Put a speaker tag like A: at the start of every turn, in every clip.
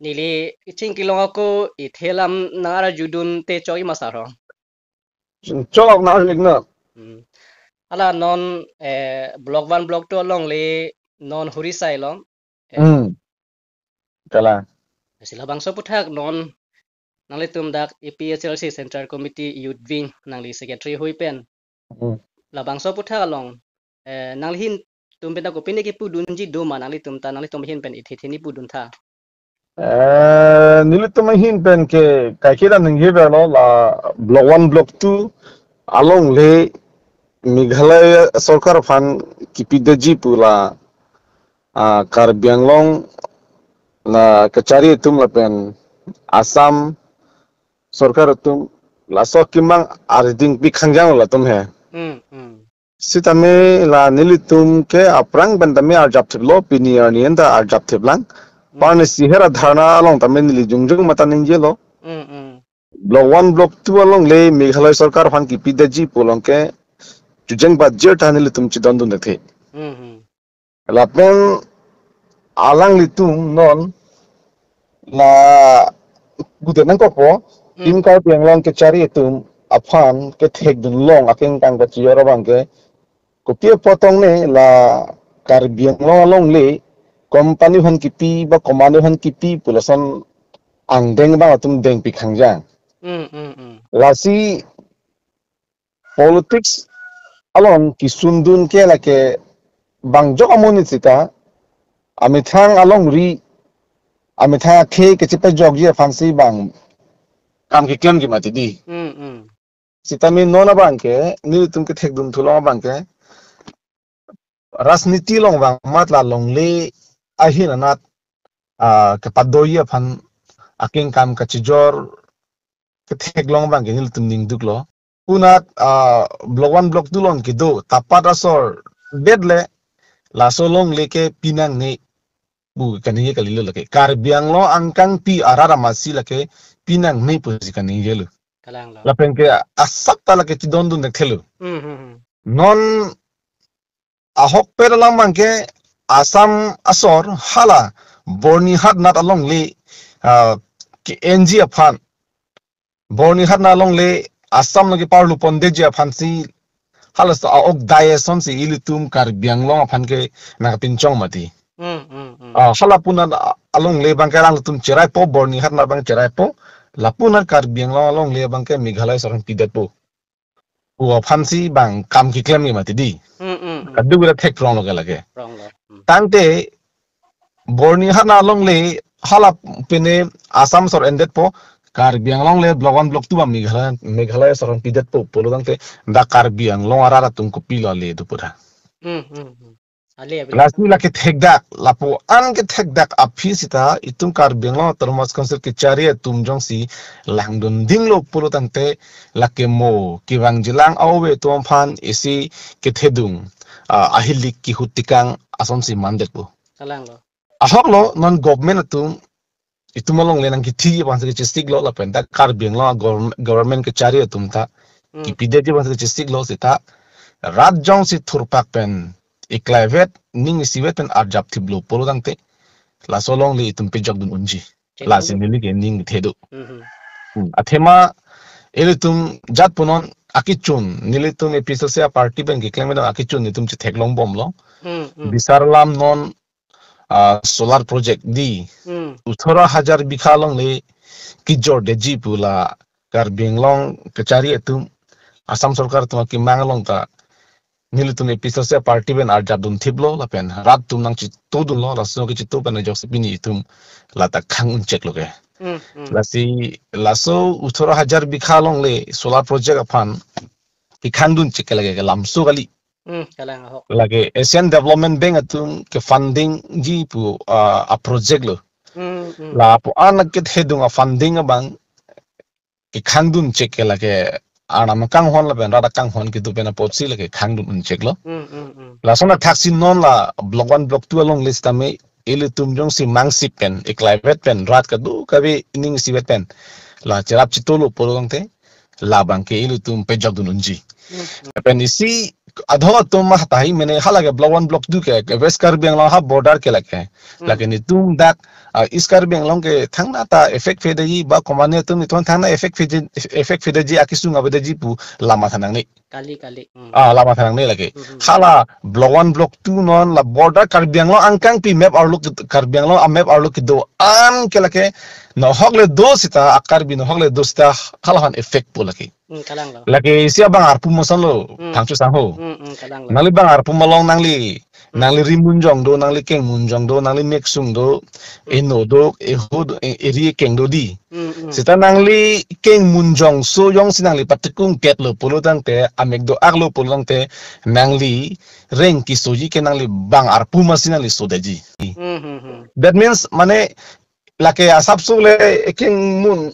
A: nili iching kilong ako ithelam nangara judun te choy masaro.
B: Chok na ligna.
A: Ala non block 1 block 2 long le non hurisai long.
B: Kala.
A: Sila bangso puthak non nang le tum dak EPSLC Central Committee Youth Wing nang li secretary hui pen. La bangso puthak long nang hin tum pen ko pini ki pudun ji do ma nang li tum ta nang li tum hin pen ithithini pudun tha.
B: Nilitum hin pen ke kakira ninghe lo la block 1 block 2 along le Meghalaya Sarkar Fund kipidaji pula Karbi Anglong la kacari tum la pen Assam Sarkar tum la so kimang arding pikhangjang la tum he sitame la nilitum ke aprang bandame arjapthib lo pinier nienda arjapthib lang parne sihera dharna along tame nili jungjung mata ningje lo block 1 block 2 along le Meghalaya Sarkar Fund kipidaji pulong ke Jujeng budget tani litum cidon dun dekhe. Lapen alang litum non la gude nang kopo tim kau tiang long ke cari itum aphan ke thek dun long akeng kang baciora bang ke kopie potong ne la karbiang long le company han kipi ba komando han kipi pulasan angdeng ba atum deng pikhangjang. Lasi politics along kisundun ke lake bangjo amoni sita amithang along ri amitha khe ke chipa jogji fancy bang kam ke kem ki mati di sita mi nona bang ke ni tum ke thek dum thulo bang ke rasniti long bang matla long le ahin anat ke padoya phan aking kam ka chijor ke thek long bang ke ni tum ning duklo punat block 1 block 2 long kido tapat asor bedle la solong leke pinang ne bu kaniye kalilo lake karbiang lo angkang pi arara masi lake pinang ne posi kaniye lo la penke asap ta lake tidon dun dekhelo non ahok per lang mangke asam asor hala borni hat nat along le ki NG aphan borni hat na along le Assam lagi parlu pondeji aphansi halas ok daeson si ilitum karbiang long aphan ke nakapincong mati hala punan along le bang kerang tum cerai po borni hat na bang cerai po lapunan karbiang long along le bang ke Meghalaya sarang pidat po aphansi bang kam ki klem ni mati di kadu gura thek wrong lage tangte borni hat na along le hala pene Assam sor endet po Karbiang long le block 1 block 2 am Meghalaya sarang pidat po polo dangte da Karbiang long arara tum ko pilo le du pura lasmi la ke thekdak lapo an ke thekdak afisita itum Karbiang long termas konser ke cari tum jong si langdon dinglo polo dangte lake mo kiwang jilang awe tum phan isi ke thedung ahilik ki hutikang asom si mandet po ahok lo non government atum itu malong lenang kiti bangsa ke cistik lo la penta Karbiang lo government ke cari atum ta ki pideti bangsa ke cistik lo sita rat jong si thurpak pen iklaivet ning sivet pen arjap thiblo polo dangte la solong le itum pejak dun unji la sinili ke ning thedu athema elitum jat punon akichun nilitum episode se party pen ke klem akichun nitum chi theklong bom lo bisarlam non solar project di 18,000 bikha long le kijor de jipula Karbiang long kecari itu Assam Sarkar tu ki mangalong ta nilitum episode se party ben arjab dun thiblo la pen rat tum nang chi to dun lo la so ki to pen josepini itum la ta khang un check lo ke la si la so 18,000 bikha long le solar project aphan ki khang dun check lage ke lamsu gali lagi Asian Development Bank atum ke funding ji pu a project lo la pu anak ke hedung a funding bang ki khangdun check ke lage anam kang hon la ben rada kang hon ki tu ben potsi lage khangdun un check lo la sona taxi non la block 1 block 2 along list ame ele tum jong si mangsip pen eklaivet pen rat ka du ka be ning si vet pen la cherap chitolo polong te la bang ke ele tum pejak dun unji pen isi adho tum ma tahi mene halage block 1 block 2 ke west Karbi Anglong ha border ke lake ni tum dak east Karbi Anglong ke thangna ta effect fedaji ba komane tum ton thangna effect fedaji akisu ngabedaji pu lama thanang ni
A: kali
B: lama thanang ni lake hala block 1 block 2 non la border Karbi Anglong angkang pi map outlook Karbi Anglong a map outlook do an ke lake no hogle do sita Karbi no hogle do sita halahan effect pu lake
A: kalang lo
B: lagi siapa bang arpu masan lo tangcu sangho
A: kalang lo
B: nangli bang arpu malong nangli rimunjong do nangli keng munjong do nangli meksung do eno do ehod eri keng do di sita nangli keng munjong so yong si nangli patikung ket lo polo tang te amek do ak lo polo tang te nangli reng ki soji ke nangli bang arpu masin nangli sodaji that means mane lake asap so le keng mun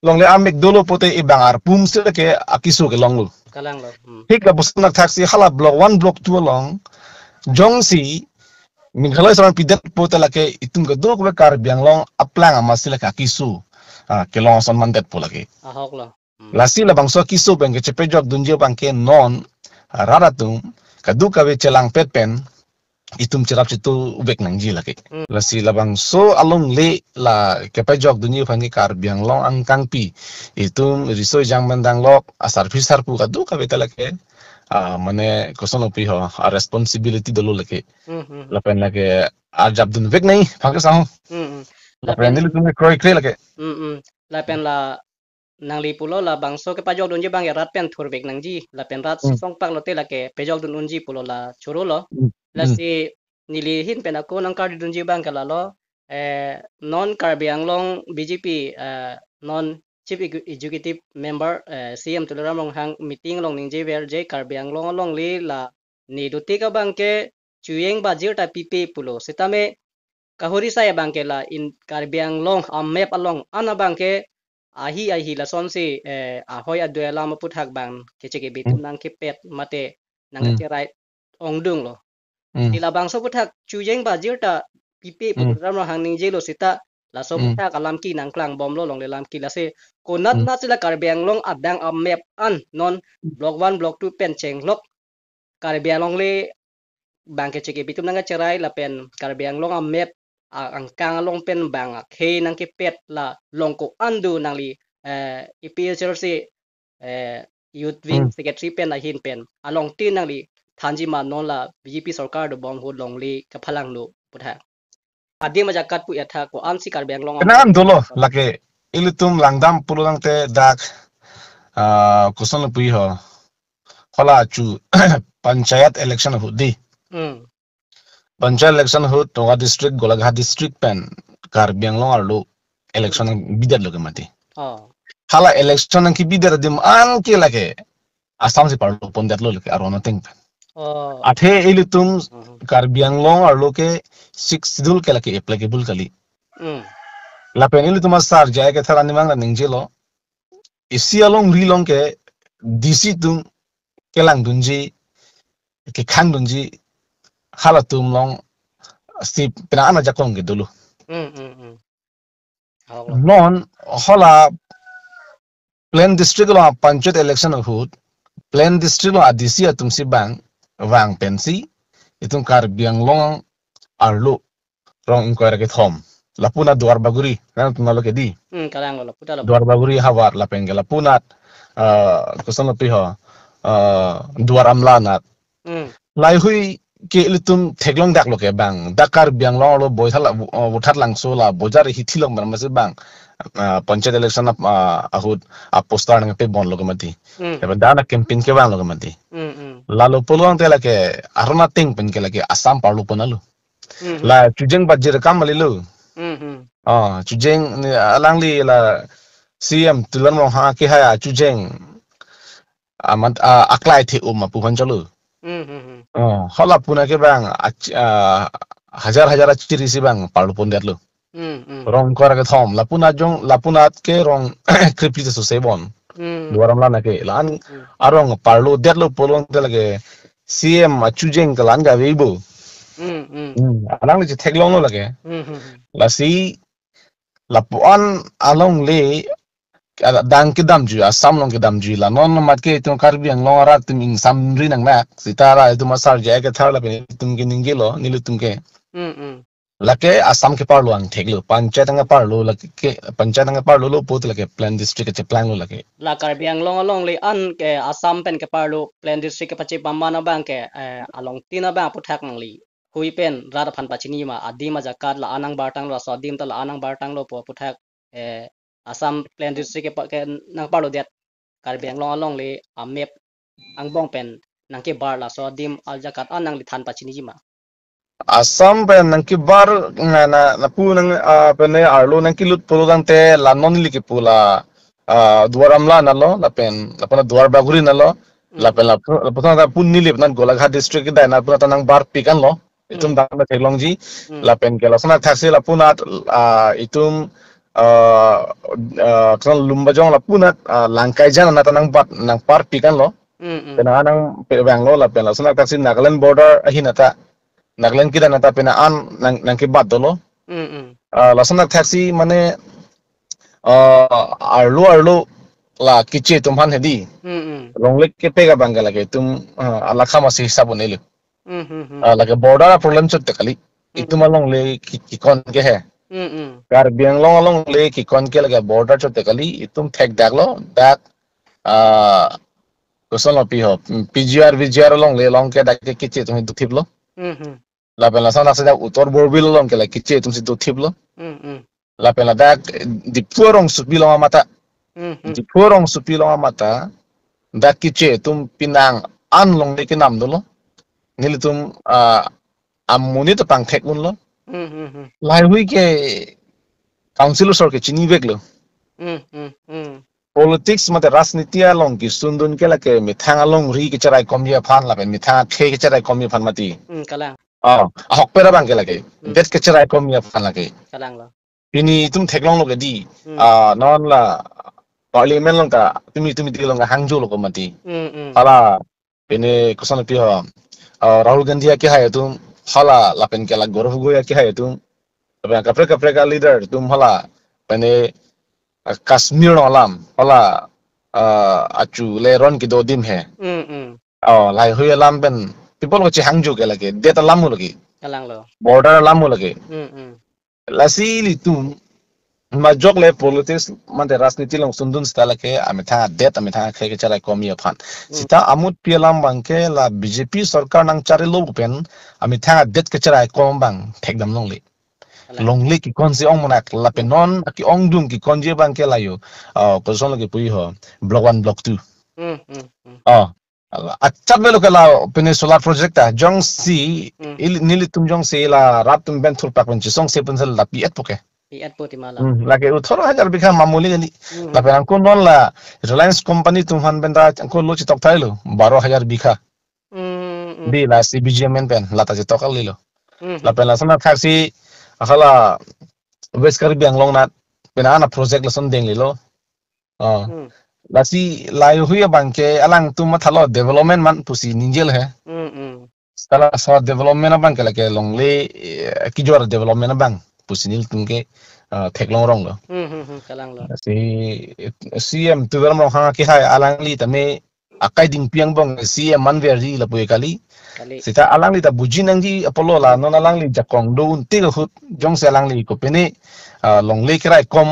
B: long le amek dolo pote ibang arpum sila ke akiso ke long lo
A: kalang lo
B: hik la busnak taxi hala block 1 block 2 long jong si minghalai sama pidat pote lake itung ke do ko kar biang long aplang ama sila ke akiso ke long son mandet po lake
A: ahok lo
B: lasi la bangso akiso bang ke chepe jok dunje bang ke non raratum kadu ka we chelang pet pen itum cerap situ ubek nangji lake lasi labang so along le la kepa jok dunia fangi kar biang long angkang pi itum riso jang mandang lok asar pisar pu kadu ka beta lake mane kosono pi ho responsibility dolo lake lapen lake ajab dun vek nai fangi saho lapen ni tum kroi kre lake
A: lapen la nangli pulo la bangso ke pajok dunji bang ya rat pen thur bek nangji lapen rat song pak lote lake pejok dun unji pulo la churu lo lasi nilihin pen ako nang kar dunji bang kala lo non Karbi Anglong BJP non chief executive member CM Tularam long hang meeting long ningje ver je Karbi Anglong long li la ni duti ka bang ke chuyeng bajir ta pipi pulo sitame kahuri saya bang ke la in Karbi Anglong map along ana bang ke ahi la son si ahoy aduela maputhak bang ke cheke bitum nang ke pet mate nang ke right ongdung lo ila bang so puthak chuyeng bajir ta pipi puram hang ningje lo sita la so puthak alam ki nang klang bom lo long le lam ki la se konat na sila Karbi Anglong adang map an non block 1 block 2 pen cheng lok Karbi Anglong le bang ke cheke bitum nang cherai la pen Karbi Anglong map ang kang long pen bang ke nang ke pet la long ko andu nang li EPSRC youth wing secretary pen la hin pen along tin nang li thanji ma non la BJP sarkar do bom ho long li ka phalang lo putha adi ma jakat pu yatha ko ansi Karbi Anglong
B: kenaan dolo lake ilitum langdam pulang te dak kosono pi ho hola chu panchayat election hudi panchayat election hut Tonga district Golagha district pen Karbi Anglong arlo election bidar lo mati hala election ki bidar dim an ke lake asam si parlo pondat lo lake arona teng pen athe ilitum Karbi Anglong arlo ke 6 sidul ke lake applicable kali la pen ilitum asar jay ke thara nimang la ningjelo isi along rilong ke dc tum kelang dunji ke khang dunji halatum long si pina ana jakong ke dulu non hola plain district lo panchayat election hut plain district lo adisi atum si bang wang pensi itum Karbi Anglong arlo rong inquiry ke thom lapuna duar baguri kan tunalo ke di
A: kalang lo puta lo
B: duar baguri hawar la pengela punat kosono piho duar amlanat lai hui ke litum theglong dak lo ke bang dakar biang lo boy thala uthat langso la bojar hi thilong bar mas bang panchayat election ahud apostar ng pe bon lo ke mati eba dana campaign ke bang lo ke mati lalo polong te la ke arona ting pen ke la ke asam parlo ponalu la chujeng bajir kamali lo chujeng alangli la CM tulan mo ha ki haya chujeng amat aklai thi mapu hanjalu hola puna ke bang hajar ciri si bang parlo pondet lo rong kora ke thom lapuna ke rong kripti so sebon duaram la na ke lan arong parlo det lo polong te lage CM chujeng kalan ga weibo alang le theglong lo lage la si lapuan along le dang ki dam ju Assam long ki dam ju la non mat ke tum Karbi Anglong arak tum in samri nang nak sitara itu masar ja ke thar la pe tum ki ningilo nilu tum ke lake Assam ke parlo ang theglo panchayat ang parlo lake panchayat ang parlo lo pot lake plan district ke plan lo lake
A: la Karbi Anglong along le an ke Assam pen ke parlo plan district ke pachi pamana bang ke along tina bang puthak nang li hui pen rada phan pachini ma adima jakat la anang bartang lo so dim ta la anang bartang lo po puthak Assam plan district ke nang parlo det Karbi Anglong along le amep ang bong pen nang ke bar la so dim al jakat anang li than pachini ma
B: Assam pe nang ki bar na pu nang pene arlo nang ki lut polo dang te la non li ki pula duaramla na lo la pen la pena duar baguri na lo la pen la pena ta pun nilip nan golaghat district ki dai na pena ta nang bar pikan lo itum dang na thelong ji la pen ke la sana thaksi la punat itum kan lumbajong la punat langkai jan na ta nang bat nang par pikan lo pena nang pe bang lo la pen la sana thaksi Nagaland border ahinata Nagaland kita nata pena an nang ke bat dolo lasana taxi mane arlo la kiche tum han hedi longlek ke pega bangala ke tum alakha masi hisab nelu la ke border problem chot kali itu malong le ki kon ke he kar biang long le ki kon ke la border chot kali itum thek daglo dak kosan lo pi ho PGR long le long ke dak ke kiche tum du thiblo la pen la sana sa utor borbil long ke la kiche tum si do thiblo la pen la dak di puorong supi long mata di puorong supi long mata dak kiche tum pinang an long de kinam dolo nili tum amuni to pang thek un lo lai hui ke councilor sor ke chini vek lo politics mate rasniti along ki sundun ke la ke mithang along ri ke charai komia phan la pen mithang the ke charai komia phan mati
A: kalang
B: ahok pera bang ke lage det ke charai komia phan lage
A: kalang lo
B: ini tum theklong lo ke di non la parliament long ka tumi di long hangjo lo ko mati hala pene kosan pi ha Rahul Gandhi ke hai tum hala la pen ke la Gaurav Goya ke hai tum kapre ka leader tum hala pene Kashmir alam hala achu le ron ki do dim he lai hui alam ben people ko chi hangjo ke lage det alam mo lage
A: kalang lo
B: border alam mo lage lasi li tum majok le politics mante rasniti long sundun stala ke amitha det amitha khe ke chala komi phan sita amut pialam bangke la BJP sarkar nang chari lo pen amitha det ke chala kom bang thekdam long le long le ki kon se ong monak la penon ki ong dum ki konje bangke la yo ko son ke pui ho block 1 block 2 acap belo ke la pene solar project ta jong si nili tum jong se la rap tum ben thur pak pen song se pen sel la pi et poke
A: piat po timala
B: lagi 18,000 bikha mamuli gani la pen angko non la Reliance company tum han benda angko lo chitok thai lo 12,000 bikha di la CBGMN pen la ta chitok ali lo la pen la sana thaksi akhala West Karbi Anglong nat pen ana project la son deng li lo la si lai huya bangke alang tum mathalo development man pusi ninjel he stala so development bang ke la ke longle ki jor development bang pusinil tungke theklong rong lo
A: kalang lo
B: si CM tu dalam rong hanga ki hai alang li tame akai ding piang bong CM manver ji la pui kali sita alang li ta bujin ang ji apollo la non alang li jakong do unti ko hut jong se alang li ko pene long le krai kom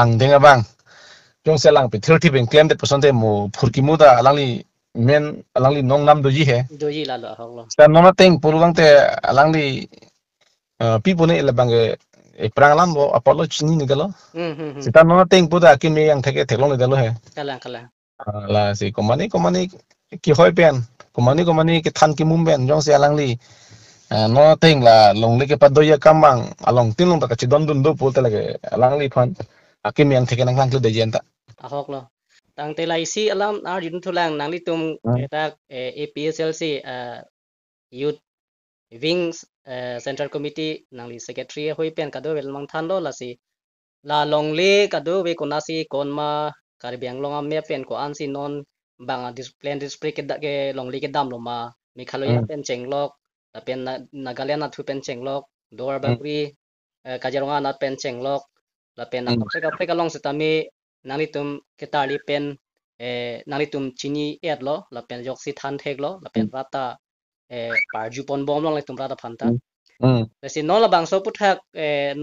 B: ang denga bang jong se alang pe 30% de mo phurki mu da alang li men alang li nong nam do ji he
A: do ji la lo hok lo
B: sa nona teng pululang te alang li people ne la bang perang lam bo apollo chini ni galo sita nona teng puda ki me yang theke theklong ni dalo he
A: kalang
B: la si komani ki hoi pen komani ki than ki mum ben jong se alang li no teng la long le ke padoya kamang along tin long ta chi don dun do pul te lage alang li phan aki me yang theke nang lang tu de jenta
A: ahok lo tang te lai si alam ar jin thulang nang li tum ta APSLC youth wings central committee nang li secretary hoi pen ka do wel mang than lo la si la long le ka do we kona si kon ma Karbi Anglong am me pen ko an si non bang display district ke long le ke dam lo ma mi khaloya pen chenglok ta pen Nagaland na thu pen chenglok dor bagri Kajironga na pen chenglok la pen na kapre ka long se ta mi nang li tum ketar li pen nang li tum chini et lo la pen jok si than thek lo la pen rata par ju pon bom long li tum rata phanta lesin non la bang so puthak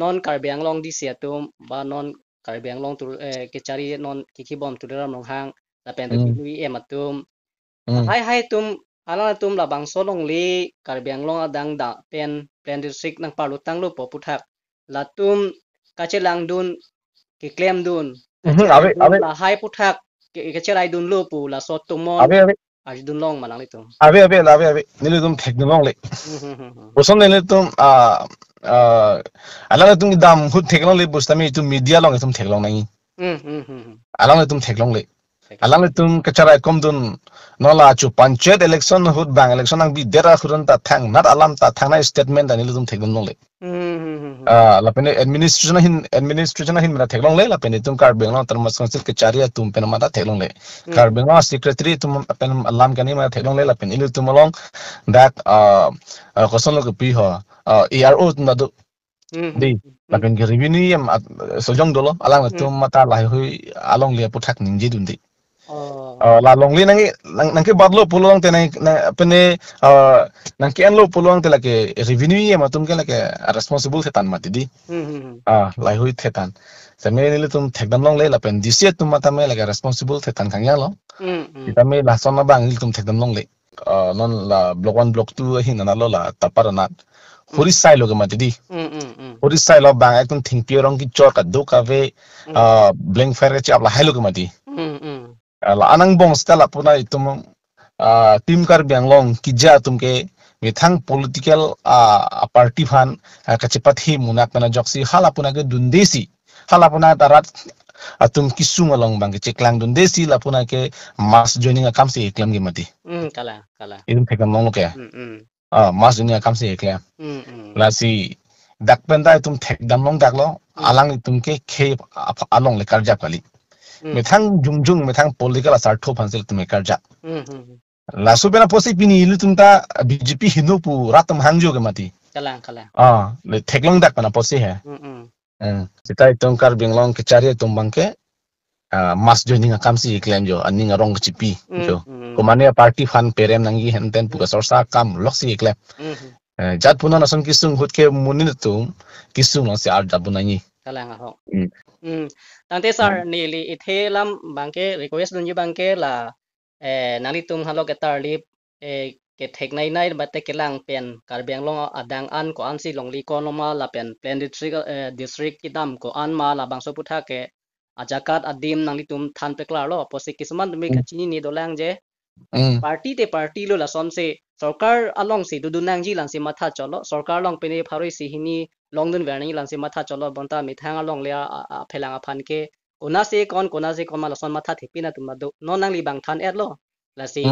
A: non karbiang long di sia tum ba non karbiang long tu kechari non kiki bom tu ram long hang la pen tu binui ematum hai hai tum ala tum la bang so long li karbiang long adang da pen plan district nang palu tang lo po puthak la tum kachelang dun ki claim dun kacherai dun la hai puthak kacherai dun lo pu la so tumon aj dun long manang li tum
B: ave nilu tum technolong le boson le tum ala tum dam hut technolong le bustami tum media long tum technolong nai ala tum technolong le alang tum kacharai kom dun nola chu panchet election hut bang election ang bi dera khurun ta thang nat alam ta thang na statement ani tum technolong le la pene administration hin mena theklong le la pene tum kar benglo termas council ke charia tum pena mata theklong le kar benglo secretary tum pen alam kani mena theklong le la pen ilu tum long that koson lo ke pi ho ero tum da di la pen ke revenue yam sojong dolo alang tum mata la hui along le puthak ningji dun di la long li nang ke badlo pulong te nang pene nang ke anlo pulong te la ke revenue yam tum ke la ke responsible setan mati di lai hui thetan same ni tum thekdam long le la pen disia tum mata me la ke responsible thetan kang ya lo kita me la sona bang ni tum thekdam long le non la block 1 block 2 hin na lo la taparanat huri sai lo ke mati di huri sai lo bang ek tum thing piorong ki chor ka do ka ve blank fire che apla hailo ke mati la anang bong sta la puna itum tim kar biang long ki ja tum ke mithang political party phan kachipat hi munak na joksi halapuna ke dundesi halapuna tarat atum kisung along bang ke cheklang dundesi lapuna ke mass joining akam se eklam ge mati kala idum thekam long ke mass joining akam se eklam la si dak penda tum thekdam long dak lo alang tum ke khe along le karja kali mithang jungjung mithang political asar tho phansel tum karja la subena posi pini ilu tumta BJP hinupu ratam hangjo ke mati kala le theklong dak pana posi hai sitai tongkar binglong ke cari tumbang ke mas joining akam si claim jo aning rong chipi jo komane party fan perem nangi henten puka sorsa kam loksi claim jat puna nason kisung hut ke munin tum kisung lang si ar jabunani
A: kala nga ho tante sar ni li ithelam bangke request dun bangke la nali tum halo ke tarlip ke theknai nai bate kelang pen karbiang long adang an ko an si longli ko noma la pen plan district kidam ko an ma la bangso putha ke ajakat adim nang litum than pe klar lo posi kisman mi kachini ni dolang je party lo la som se sarkar along si dudunang ji lang si matha cholo sarkar long pe ne pharoi si hini longdun verni lang si matha cholo bonta mi thang along le a phelang phan ke kona se kon ma la son matha thipina tum do non nang li bang than et lo la si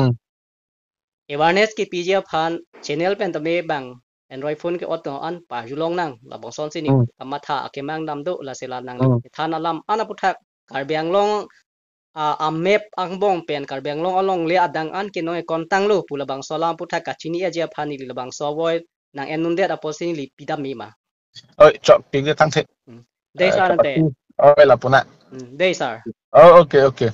A: awareness ki pj phan channel pen tame bang android phone ke otto an pa julong nang la bong son sini amatha akemang dam do la sela nang thana lam ana puthak karbiang long a map ang bong pen karbiang long along le adang an ke noi kontang lo pula bang solam puthak ka chini aja phani li bang so void nang enun det aposin li pidam mi ma
B: oi chok ping tang the
A: dei sar ante
B: oi la puna
A: dei sar
B: okay